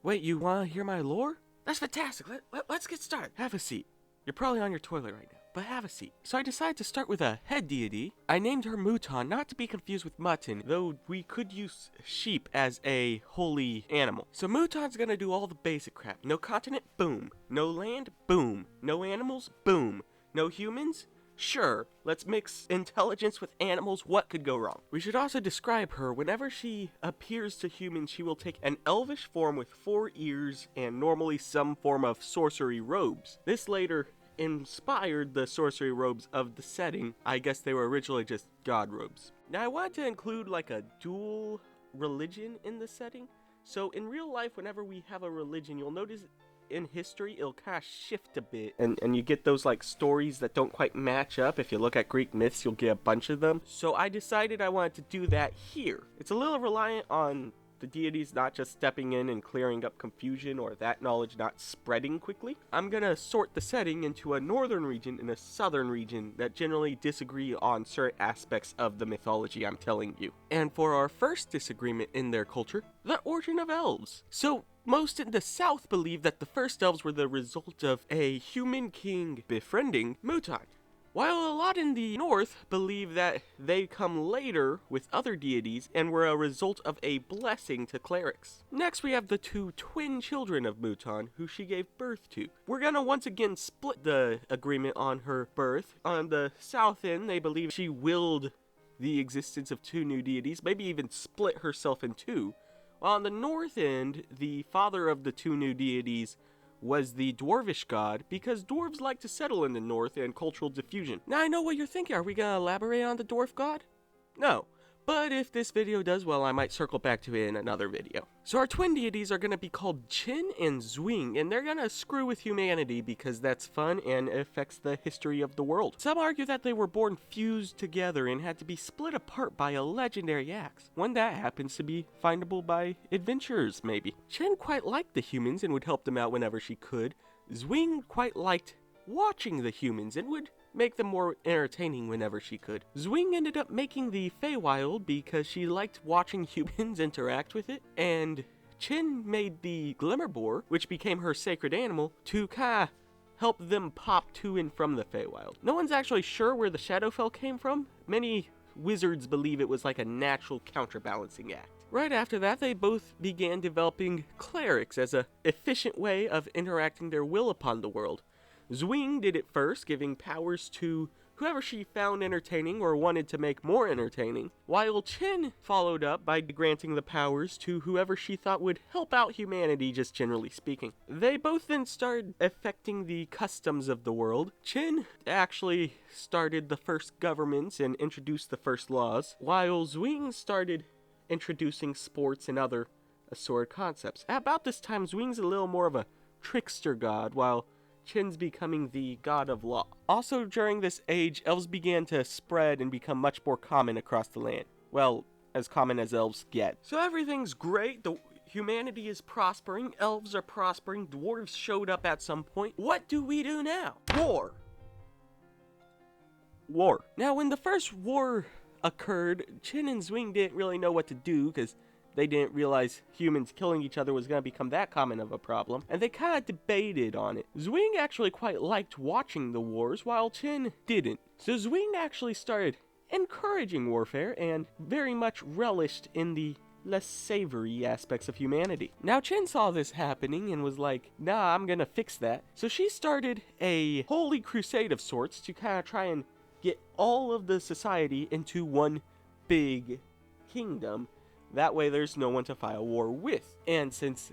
Wait, you want to hear my lore? That's fantastic. Let's get started. Have a seat. You're probably on your toilet right now, but have a seat. So I decided to start with a head deity. I named her Muttana, not to be confused with mutton, though we could use sheep as a holy animal. So Muttana's gonna do all the basic crap. No continent? Boom. No land? Boom. No animals? Boom. No humans? Sure, let's mix intelligence with animals. What could go wrong? We should also describe her. Whenever she appears to humans, she will take an elvish form with 4 ears and normally some form of sorcery robes. This later inspired the sorcery robes of the setting. I guess they were originally just god robes. Now I wanted to include like a dual religion in the setting. So in real life, whenever we have a religion, you'll notice in history it'll kind of shift a bit, and you get those like stories that don't quite match up. If you look at Greek myths, you'll get a bunch of them. So I decided I wanted to do that here. It's a little reliant on the deities not just stepping in and clearing up confusion or that knowledge not spreading quickly. I'm gonna sort the setting into a northern region and a southern region that generally disagree on certain aspects of the mythology I'm telling you. And for our first disagreement in their culture, the origin of elves. So most in the south believe that the first elves were the result of a human king befriending Muttana, while a lot in the north believe that they come later with other deities and were a result of a blessing to clerics. Next we have the 2 twin children of Muttana who she gave birth to. We're gonna once again split the agreement on her birth. On the south end they believe she willed the existence of 2 new deities, maybe even split herself in 2. While on the north end, the father of the 2 new deities was the dwarvish god, because dwarves like to settle in the north and cultural diffusion. Now I know what you're thinking, are we gonna elaborate on the dwarf god? No. But if this video does well, I might circle back to it in another video. So our twin deities are going to be called Qin and Zwing, and they're going to screw with humanity because that's fun and affects the history of the world. Some argue that they were born fused together and had to be split apart by a legendary axe, one that happens to be findable by adventurers, maybe. Qin quite liked the humans and would help them out whenever she could. Zwing quite liked watching the humans and would make them more entertaining whenever she could. Zwing ended up making the Feywild because she liked watching humans interact with it, and Qin made the Glimmerboar, which became her sacred animal, to kinda help them pop to and from the Feywild. No one's actually sure where the Shadowfell came from. Many wizards believe it was like a natural counterbalancing act. Right after that, they both began developing clerics as an efficient way of interacting their will upon the world. Zwing did it first, giving powers to whoever she found entertaining or wanted to make more entertaining, while Qin followed up by granting the powers to whoever she thought would help out humanity, just generally speaking. They both then started affecting the customs of the world. Qin actually started the first governments and introduced the first laws, while Zwing started introducing sports and other assorted concepts. At about this time, Zwing's a little more of a trickster god, while Qin's becoming the god of law. Also during this age, elves began to spread and become much more common across the land. Well, as common as elves get. So everything's great, humanity is prospering, elves are prospering, dwarves showed up at some point. What do we do now? War! Now when the first war occurred, Qin and Zwing didn't really know what to do because they didn't realize humans killing each other was going to become that common of a problem, and they kind of debated on it. Zwing actually quite liked watching the wars, while Qin didn't. So Zwing actually started encouraging warfare, and very much relished in the less savory aspects of humanity. Now Qin saw this happening and was like, nah, I'm gonna fix that. So she started a holy crusade of sorts to kind of try and get all of the society into one big kingdom. That way there's no one to fight a war with. And since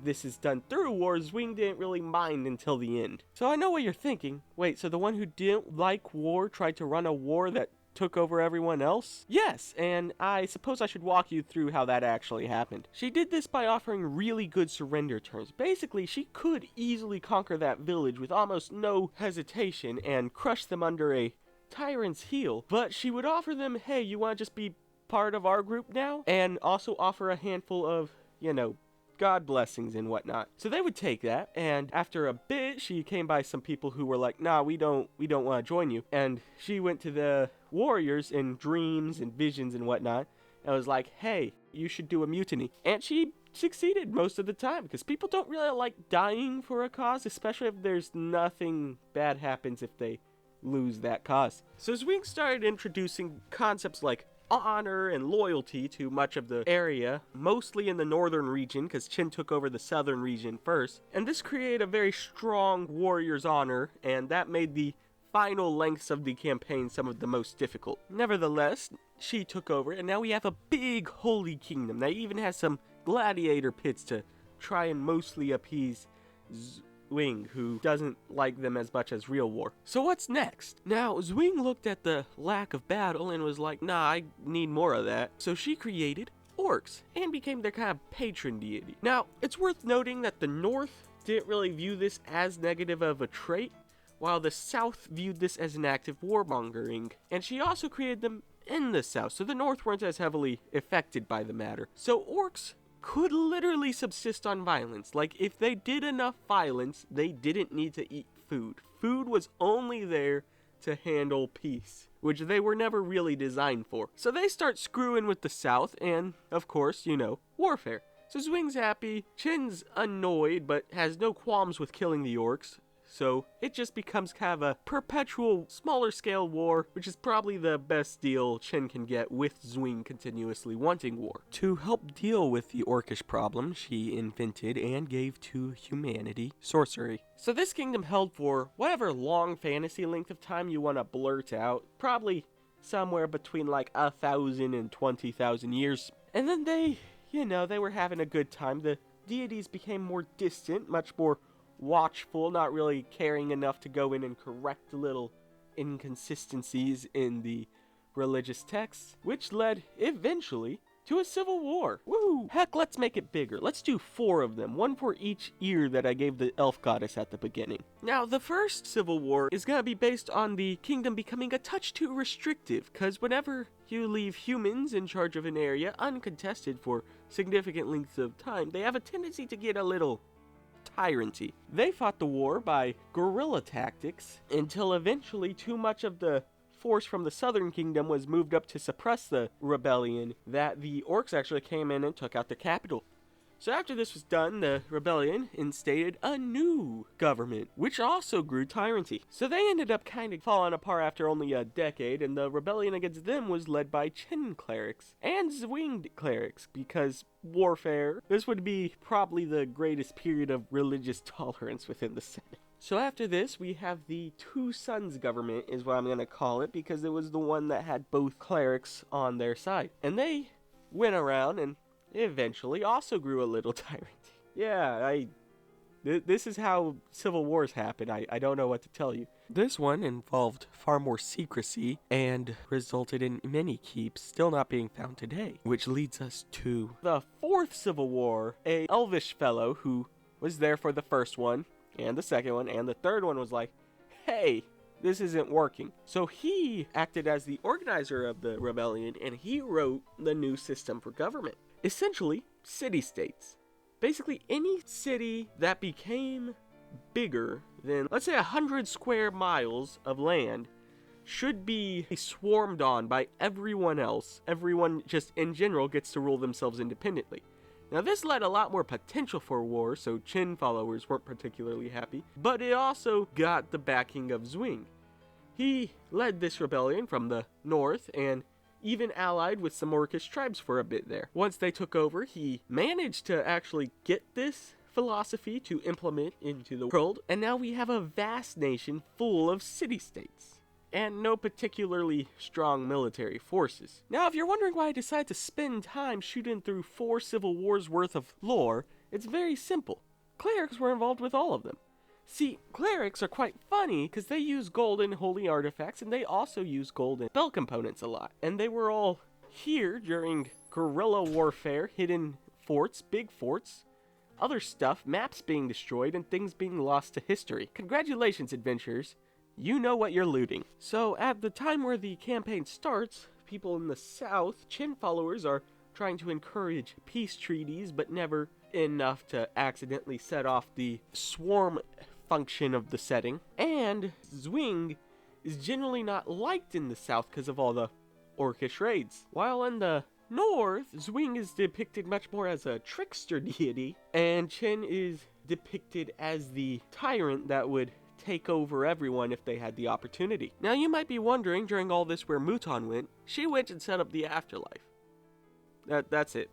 this is done through war, Zwing didn't really mind until the end. So I know what you're thinking. Wait, so the one who didn't like war tried to run a war that took over everyone else? Yes, and I suppose I should walk you through how that actually happened. She did this by offering really good surrender terms. Basically, she could easily conquer that village with almost no hesitation and crush them under a tyrant's heel, but she would offer them, hey, you want to just be part of our group now, and also offer a handful of, god blessings and whatnot. So they would take that, and after a bit, she came by some people who were like, nah, we don't want to join you, and she went to the warriors in dreams and visions and whatnot, and was like, hey, you should do a mutiny. And she succeeded most of the time, because people don't really like dying for a cause, especially if there's nothing bad happens if they lose that cause. So Zwing started introducing concepts like honor and loyalty to much of the area, mostly in the northern region, because Qin took over the southern region first, and this created a very strong warrior's honor, and that made the final lengths of the campaign some of the most difficult. Nevertheless, she took over, and now we have a big holy kingdom that even has some gladiator pits to try and mostly appease Zwing, who doesn't like them as much as real war. So what's next? Now, Zwing looked at the lack of battle and was like, nah, I need more of that. So she created orcs and became their kind of patron deity. Now, it's worth noting that the North didn't really view this as negative of a trait, while the South viewed this as an act of warmongering. And she also created them in the South, so the North weren't as heavily affected by the matter. So orcs could literally subsist on violence. Like, if they did enough violence, they didn't need to eat food. Food was only there to handle peace, which they were never really designed for. So they start screwing with the South, and, of course, you know, warfare. So Zwing's happy, Qin's annoyed, but has no qualms with killing the orcs. So it just becomes kind of a perpetual, smaller scale war, which is probably the best deal Qin can get with Zwing continuously wanting war. To help deal with the orcish problem, she invented and gave to humanity sorcery. So this kingdom held for whatever long fantasy length of time you want to blurt out, probably somewhere between like 1,000 and 20,000 years. And then they were having a good time. The deities became more distant, much more watchful, not really caring enough to go in and correct little inconsistencies in the religious texts, which led eventually to a civil war. Woo! Heck, let's make it bigger. Let's do 4 of them, 1 for each ear that I gave the elf goddess at the beginning. Now, the first civil war is gonna be based on the kingdom becoming a touch too restrictive, because whenever you leave humans in charge of an area uncontested for significant lengths of time, they have a tendency to get a little tyranny. They fought the war by guerrilla tactics until eventually too much of the force from the southern kingdom was moved up to suppress the rebellion that the orcs actually came in and took out the capital. So after this was done, the rebellion instated a new government, which also grew tyranny. So they ended up kind of falling apart after only a decade, and the rebellion against them was led by Qin clerics and Zwing clerics, because warfare, this would be probably the greatest period of religious tolerance within the Senate. So after this, we have the Two Sons government, is what I'm going to call it, because it was the one that had both clerics on their side. And they went around and eventually also grew a little tyrant. Yeah, this is how civil wars happen. I don't know what to tell you. This one involved far more secrecy and resulted in many keeps still not being found today, which leads us to the 4th civil war. A elvish fellow who was there for the first one and the second one, and the third one was like, hey, this isn't working. So he acted as the organizer of the rebellion, and he wrote the new system for government. Essentially, city-states. Basically, any city that became bigger than, let's say, 100 square miles of land should be swarmed on by everyone else. Everyone just in general gets to rule themselves independently. Now, this led a lot more potential for war, so Qin followers weren't particularly happy, but it also got the backing of Zwing. He led this rebellion from the north and even allied with some orcish tribes for a bit there. Once they took over, he managed to actually get this philosophy to implement into the world, and now we have a vast nation full of city-states and no particularly strong military forces. Now, if you're wondering why I decided to spend time shooting through 4 civil wars worth of lore, it's very simple. Clerics were involved with all of them. See, clerics are quite funny because they use gold and holy artifacts, and they also use gold and spell components a lot. And they were all here during guerrilla warfare, hidden forts, big forts, other stuff, maps being destroyed, and things being lost to history. Congratulations, adventurers. You know what you're looting. So at the time where the campaign starts, people in the south, Qin followers, are trying to encourage peace treaties, but never enough to accidentally set off the swarm function of the setting. And Zwing is generally not liked in the south because of all the orcish raids. While in the north, Zwing is depicted much more as a trickster deity, and Chen is depicted as the tyrant that would take over everyone if they had the opportunity. Now you might be wondering during all this where Mutan went. She went and set up the afterlife. That's it.